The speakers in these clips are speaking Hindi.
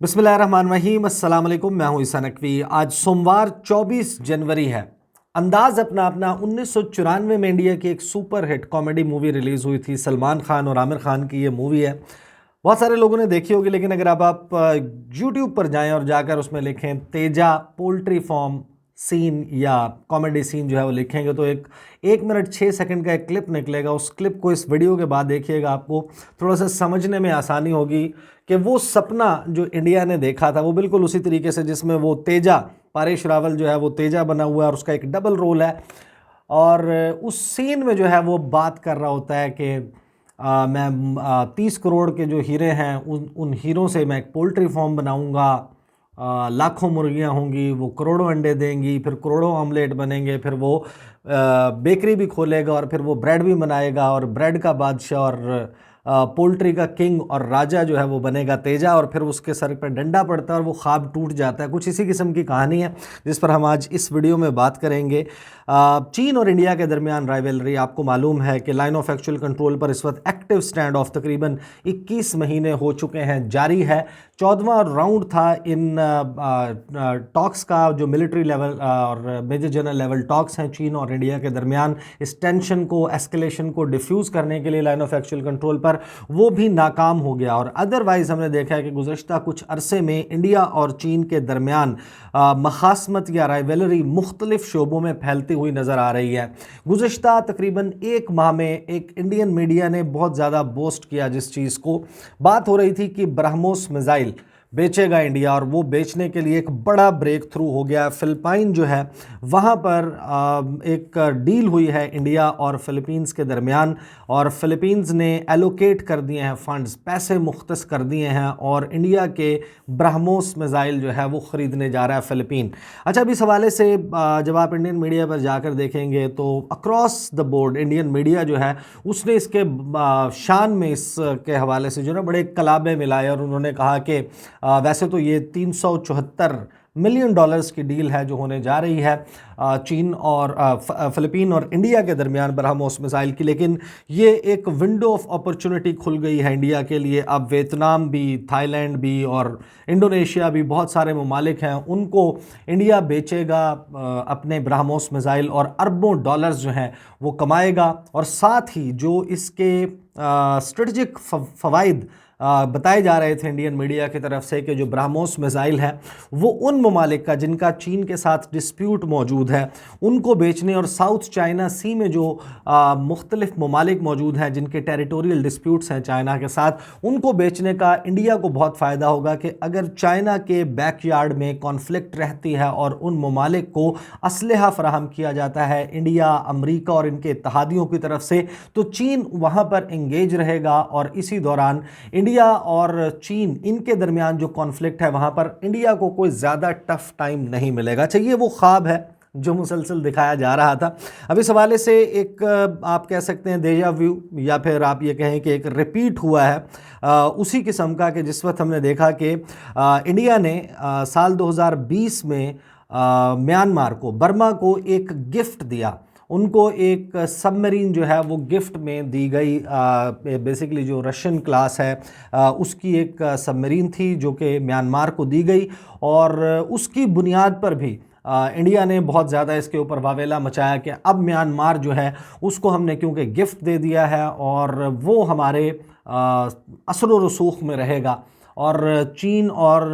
बिस्मिल्लाहिर्रहमानिर्रहीम, अस्सलाम वालेकुम। मैं हूं ईसा नकवी। आज सोमवार 24 जनवरी है। अंदाज अपना अपना 1994 में इंडिया की एक super hit comedy movie release हुई थी। सलमान खान और आमिर खान की ये मूवी है। बहुत सारे लोगों ने देखी होगी, लेकिन अगर आप यूट्यूब पर जाएं और जाकर उसमें लिखें तेजा पोल्ट्री फार्म सीन या कॉमेडी सीन जो है वो लिखेंगे तो एक मिनट 6 सेकंड का एक क्लिप निकलेगा। उस क्लिप को इस वीडियो के बाद देखिएगा, आपको थोड़ा सा समझने में आसानी होगी कि वो सपना जो इंडिया ने देखा था वो बिल्कुल उसी तरीके से, जिसमें वो तेजा, पारेश रावल जो है वो तेजा बना हुआ है और उसका एक डबल रोल है। और उस सीन में जो है वो बात कर रहा होता है कि मैं 30 करोड़ के जो हीरे हैं उन हीरों से मैं एक पोल्ट्री फार्म बनाऊंगा। लाखों मुर्गियां होंगी, वो करोड़ों अंडे देंगी, फिर करोड़ों ऑमलेट बनेंगे, फिर वो बेकरी भी खोलेगा और फिर वो ब्रेड भी बनाएगा और ब्रेड का बादशाह और पोल्ट्री का किंग और राजा जो है वो बनेगा तेजा। और फिर उसके सर पर डंडा पड़ता है और वो ख्वाब टूट जाता है। कुछ इसी किस्म की कहानी है जिस पर हम आज इस वीडियो में बात करेंगे। चीन और इंडिया के दरमियान राइवलरी, आपको मालूम है कि लाइन ऑफ एक्चुअल कंट्रोल पर इस वक्त एक्टिव स्टैंड ऑफ तकरीबन 21 महीने हो चुके हैं, जारी है। 14वां राउंड था इन टॉक्स का, जो मिलिट्री लेवल और मेजर जनरल लेवल टॉक्स हैं चीन और इंडिया के दरमियान इस टेंशन को, एस्केलेशन को डिफ्यूज़ करने के लिए लाइन ऑफ एक्चुअल कंट्रोल पर, वो भी नाकाम हो गया। और अदरवाइज़ हमने देखा है कि गुज़श्ता कुछ अरसे में इंडिया और चीन के दरमियान मखासमत या राइवलरी मुख्तलिफ शोबों में फैलती हुई नज़र आ रही है। गुज़श्ता तकरीबन एक माह में एक इंडियन मीडिया ने बहुत ज़्यादा बोस्ट किया जिस चीज़ को, बात हो रही थी कि ब्रह्मोस मिसाइल बेचेगा इंडिया, और वो बेचने के लिए एक बड़ा ब्रेक थ्रू हो गया। फ़िलिपाइन जो है वहाँ पर एक डील हुई है इंडिया और फ़िलीपींस के दरमियान, और फ़िलीपींस ने एलोकेट कर दिए हैं फंड्स, पैसे मुख्तस कर दिए हैं, और इंडिया के ब्रह्मोस मिसाइल जो है वो ख़रीदने जा रहा है फ़िलिपीन। अच्छा, अब इस हवाले से जब आप इंडियन मीडिया पर जाकर देखेंगे तो across the board Indian media जो है उसने इसके शान में इसके हवाले से जो ना बड़े कलाबे मिलाए, और उन्होंने कहा कि वैसे तो ये 374 मिलियन डॉलर्स की डील है जो होने जा रही है चीन और फ़िलिपीन और इंडिया के दरमियान ब्रह्मोस मिसाइल की, लेकिन ये एक विंडो ऑफ अपॉर्चुनिटी खुल गई है इंडिया के लिए। अब वियतनाम भी, थाईलैंड भी और इंडोनेशिया भी, बहुत सारे ममालिक हैं, उनको इंडिया बेचेगा अपने ब्रह्मोस मिसाइल और अरबों डॉलर्स जो हैं वो कमाएगा। और साथ ही जो इसके स्ट्रेटजिक फ़वाइद बताए जा रहे थे इंडियन मीडिया की तरफ से कि जो ब्रह्मोस मिसाइल है वो उन ममालिक का जिनका चीन के साथ डिस्प्यूट मौजूद है उनको बेचने, और साउथ चाइना सी में जो मुख्तलिफ ममालिक मौजूद हैं जिनके टेरिटोरियल डिस्प्यूट्स हैं चाइना के साथ, उनको बेचने का इंडिया को बहुत फ़ायदा होगा कि अगर चाइना के बैकयार्ड में कॉन्फ्लिक्ट रहती है और उन ममालिक को असलहा फराहम किया जाता है इंडिया, अमरीका और इनके इत्तहादियों की तरफ से, तो चीन वहाँ पर इंगेज रहेगा। और इसी दौरान इंडिया और चीन इनके दरमियान जो कॉन्फ्लिक्ट है वहाँ पर इंडिया को कोई ज़्यादा टफ टाइम नहीं मिलेगा। अच्छा, ये वो ख्वाब है जो मुसलसल दिखाया जा रहा था। अब इस हवाले से एक आप कह सकते हैं देजा व्यू, या फिर आप ये कहें कि एक रिपीट हुआ है उसी किस्म का, कि जिस वक्त हमने देखा कि इंडिया ने साल 2020 में म्यांमार को, बर्मा को एक गिफ्ट दिया। उनको एक सबमरीन जो है वो गिफ्ट में दी गई। बेसिकली जो रशियन क्लास है उसकी एक सबमरीन थी जो कि म्यांमार को दी गई, और उसकी बुनियाद पर भी इंडिया ने बहुत ज़्यादा इसके ऊपर वावेला मचाया कि अब म्यांमार जो है उसको हमने क्योंकि गिफ्ट दे दिया है और वो हमारे असर व रसूख में रहेगा। और चीन और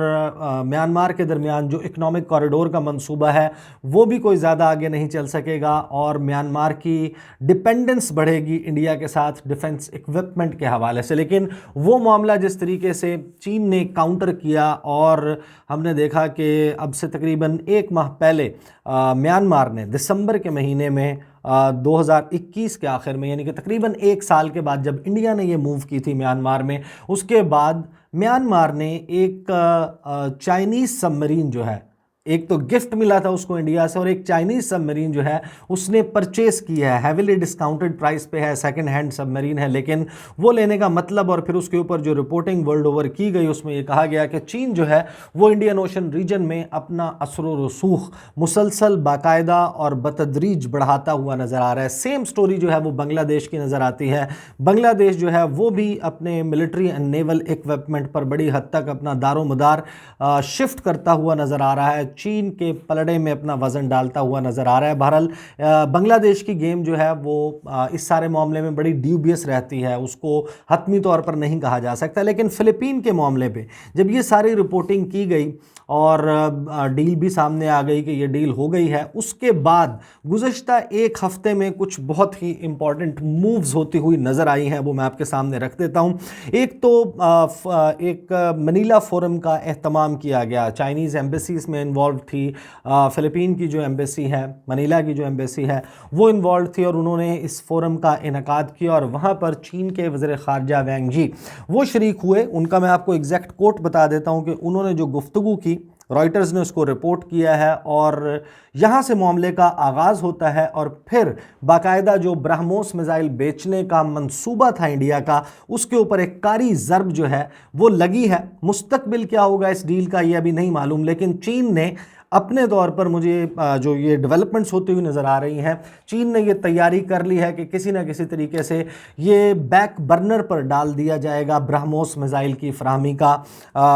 म्यांमार के दरमियान जो इकनॉमिक कॉरिडोर का मंसूबा है वो भी कोई ज़्यादा आगे नहीं चल सकेगा, और म्यांमार की डिपेंडेंस बढ़ेगी इंडिया के साथ डिफेंस इक्विपमेंट के हवाले से। लेकिन वो मामला जिस तरीके से चीन ने काउंटर किया, और हमने देखा कि अब से तकरीबन एक माह पहले म्यांमार ने दिसंबर के महीने में 2021 के आखिर में, यानी कि तकरीबन एक साल के बाद जब इंडिया ने ये मूव की थी म्यांमार में, उसके बाद म्यांमार ने एक चाइनीज़ सबमरीन जो है एक तो गिफ्ट मिला था उसको इंडिया से, और एक चाइनीज सबमरीन जो है उसने परचेस किया है, हैविली डिस्काउंटेड प्राइस पे है, सेकंड हैंड सबमरीन है। लेकिन वो लेने का मतलब, और फिर उसके ऊपर जो रिपोर्टिंग वर्ल्ड ओवर की गई उसमें ये कहा गया कि चीन जो है वो इंडियन ओशन रीजन में अपना असर रसूख मुसलसल बाकायदा और बतदरीज बढ़ाता हुआ नजर आ रहा है। सेम स्टोरी जो है वो बांग्लादेश की नजर आती है। बांग्लादेश जो है वो भी अपने मिलिट्री एंड नेवल इक्विपमेंट पर बड़ी हद तक अपना दारोमदार शिफ्ट करता हुआ नजर आ रहा है, चीन के पलड़े में अपना वजन डालता हुआ नजर आ रहा है। बहरहाल बांग्लादेश की गेम जो है वो इस सारे मामले में बड़ी ड्यूबियस रहती है, उसको हतमी तौर पर नहीं कहा जा सकता। लेकिन फिलीपीन के मामले पे जब ये सारी रिपोर्टिंग की गई और डील भी सामने आ गई कि ये डील हो गई है, उसके बाद गुज़श्ता एक हफ्ते में कुछ बहुत ही इंपॉर्टेंट मूव्स होती हुई नज़र आई हैं, वो मैं आपके सामने रख देता हूँ। एक तो एक मनीला फोरम का एहतमाम किया गया, चाइनीज़ एम्बेसी इसमें इन्वॉल्व थी, फ़िलिपीन की जो एम्बेसी है, मनीला की जो एम्बेसी है वो इन्वॉल्व थी, और उन्होंने इस फोरम का इनेकाद किया और वहाँ पर चीन के वज़ीर ख़ारजा वैंग जी वो शरीक हुए। उनका मैं आपको एग्जैक्ट कोट बता देता हूँ कि उन्होंने जो गुफ्तगू की, रॉयटर्स ने उसको रिपोर्ट किया है, और यहाँ से मामले का आगाज़ होता है। और फिर बाकायदा जो ब्रह्मोस मिसाइल बेचने का मंसूबा था इंडिया का, उसके ऊपर एक कारी ज़र्ब जो है वो लगी है। मुस्तकबिल क्या होगा इस डील का ये अभी नहीं मालूम, लेकिन चीन ने अपने तौर पर, मुझे जो ये डेवलपमेंट्स होती हुई नज़र आ रही हैं, चीन ने ये तैयारी कर ली है कि किसी न किसी तरीके से ये बैक बर्नर पर डाल दिया जाएगा ब्रह्मोस मिसाइल की फराहमी का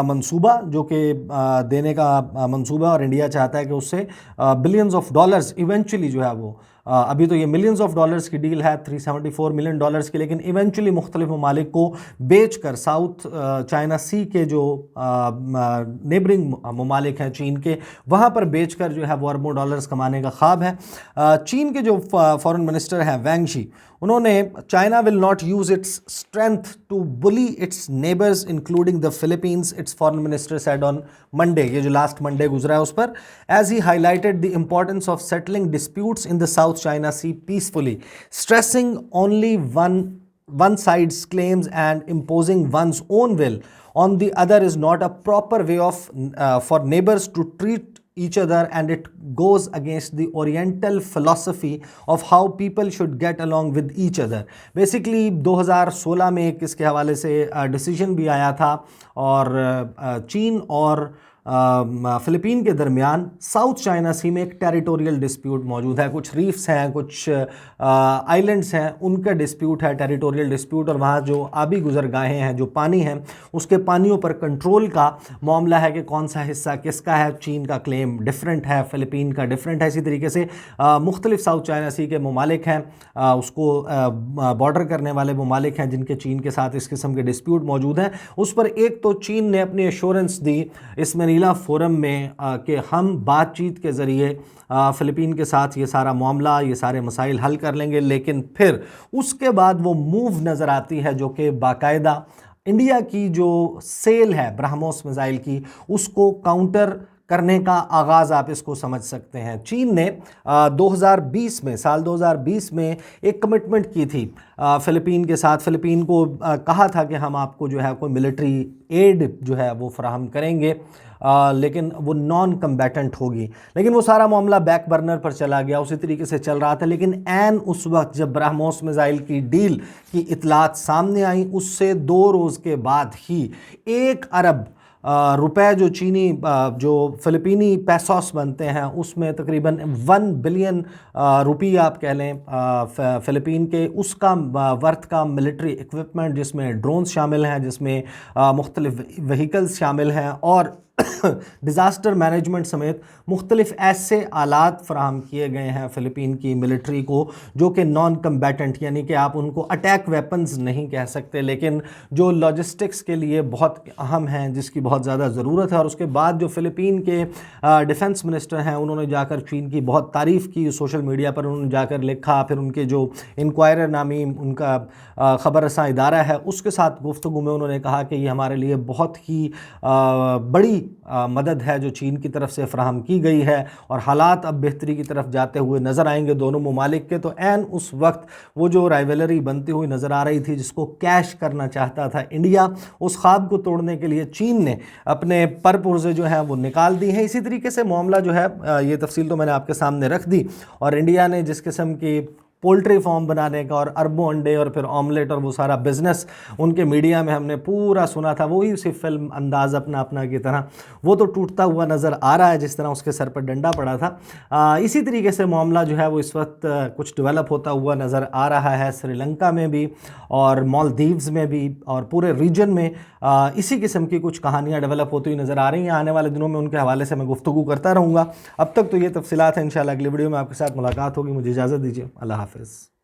मंसूबा, जो कि देने का मंसूबा, और इंडिया चाहता है कि उससे बिलियंस ऑफ डॉलर्स इवेंचुअली जो है वो अभी तो ये मिलियंस ऑफ डॉलर्स की डील है, 374 मिलियन डॉलर्स की, लेकिन इवेंचुअली मुख्तलिफ ममालिक को बेचकर साउथ चाइना सी के जो नेबरिंग ममालिक हैं चीन के, वहाँ पर बेचकर जो है वो अरबों डॉलर्स कमाने का ख्वाब है। चीन के जो फॉरेन मिनिस्टर हैं वैंग शी, उन्होंने China will not use its strength to bully its neighbours including the Philippines, its foreign minister said on Monday, ये जो लास्ट मंडे गुजरा है उस पर, as he highlighted the importance of settling disputes in the South China Sea peacefully, stressing only one side's claims and imposing one's own will on the other is not a proper way of for neighbors to treat each other, and it goes against the oriental philosophy of how people should get along with each other. Basically 2016 में एक इसके हवाले से डिसीजन भी आया था, और चीन और फ़िलिपीन के दरमियान साउथ चाइना सी में एक टेरिटोरियल डिस्प्यूट मौजूद है, कुछ रीफ्स हैं, कुछ आइलैंड्स हैं, उनका डिस्प्यूट है, टेरिटोरियल डिस्प्यूट, और वहाँ जो आबी गुजरगाहें हैं, जो पानी हैं, उसके पानियों पर कंट्रोल का मामला है कि कौन सा हिस्सा किसका है। चीन का क्लेम डिफरेंट है, फ़िलिपीन का डिफरेंट है। इसी तरीके से मुख्तलिफ साउथ चाइना सी के ममालिक हैं, उसको बॉर्डर करने वाले ममालिक हैं जिनके चीन के साथ इस किस्म के डिस्प्यूट मौजूद हैं। उस पर एक तो चीन ने अपनी एश्योरेंस दी इस मनीला फोरम में कि हम बातचीत के ज़रिए फ़िलिपीन के साथ ये सारा मामला, ये सारे मसाइल हल कर लेंगे, लेकिन फिर उसके बाद वो मूव नज़र आती है जो कि बाकायदा इंडिया की जो सेल है ब्रह्मोस मिसाइल की, उसको काउंटर करने का आगाज़ आप इसको समझ सकते हैं। चीन ने 2020 में, साल 2020 में एक कमिटमेंट की थी फ़िलिपीन के साथ, फ़िलिपीन को कहा था कि हम आपको जो है कोई मिलिट्री एड जो है वो फराहम करेंगे, लेकिन वो नॉन कम्बैटेंट होगी। लेकिन वो सारा मामला बैक बर्नर पर चला गया, उसी तरीके से चल रहा था। लेकिन एन उस वक्त जब ब्रह्मोस मिसाइल की डील की इतलात सामने आई, उससे 2 रोज़ के बाद ही 1 अरब रुपए जो चीनी जो फ़िलिपीनी पैसोस बनते हैं, उसमें तकरीबन 1 बिलियन रुपये आप कह लें फ़िलिपीन के, उसका वर्थ का मिलिट्री इक्विपमेंट, जिसमें ड्रोन्स शामिल हैं, जिसमें मुख्तलिफ व्हीकल्स शामिल हैं, और डिज़ास्टर मैनेजमेंट समेत मुख्तलिफ ऐसे आलात फ़राहम किए गए हैं फ़िलिपीन की मिलिट्री को जो कि नॉन कम्बैटेंट, यानी कि आप उनको अटैक वेपन्स नहीं कह सकते, लेकिन जो लॉजिस्टिक्स के लिए बहुत अहम हैं, जिसकी बहुत ज़्यादा ज़रूरत है। और उसके बाद जो फ़िलिपीन के डिफेंस मिनिस्टर हैं, उन्होंने जाकर चीन की बहुत तारीफ़ की सोशल मीडिया पर, उन्होंने जाकर लिखा, फिर उनके जो इंक्वायरर नामी उनका ख़बर रसां इदारा है, उसके साथ गुफ्तगू में उन्होंने कहा कि ये हमारे लिए बहुत ही बड़ी मदद है जो चीन की तरफ से फ्राहम की गई है और हालात अब बेहतरी की तरफ जाते हुए नज़र आएंगे दोनों ममालिक के, तो एन उस वक्त वो जो राइवलरी बनती हुई नज़र आ रही थी जिसको कैश करना चाहता था इंडिया, उस ख्वाब को तोड़ने के लिए चीन ने अपने पर पुर्जे जो है वो निकाल दी हैं। इसी तरीके से मामला जो है, ये तफसील तो मैंने आपके सामने रख दी, और इंडिया ने जिस किस्म की पोल्ट्री फार्म बनाने का और अरबों अंडे और फिर ऑमलेट और वो सारा बिजनेस उनके मीडिया में हमने पूरा सुना था, वही उसी फिल्म अंदाज़ अपना अपना की तरह वो तो टूटता हुआ नज़र आ रहा है जिस तरह उसके सर पर डंडा पड़ा था। इसी तरीके से मामला जो है वो इस वक्त कुछ डेवलप होता हुआ नज़र आ रहा है श्रीलंका में भी और मालदीव्स में भी और पूरे रीजन में इसी किस्म की कुछ कहानियाँ डेवलप होती हुई नज़र आ रही हैं। आने वाले दिनों में उनके हवाले से मैं गुफ्तगू करता रहूँगा। अब तक तो ये तफसीलात हैं, इंशाल्लाह अगली वीडियो में आपके साथ मुलाकात होगी। मुझे इजाज़त दीजिए, अल्लाह हाफ़िज़।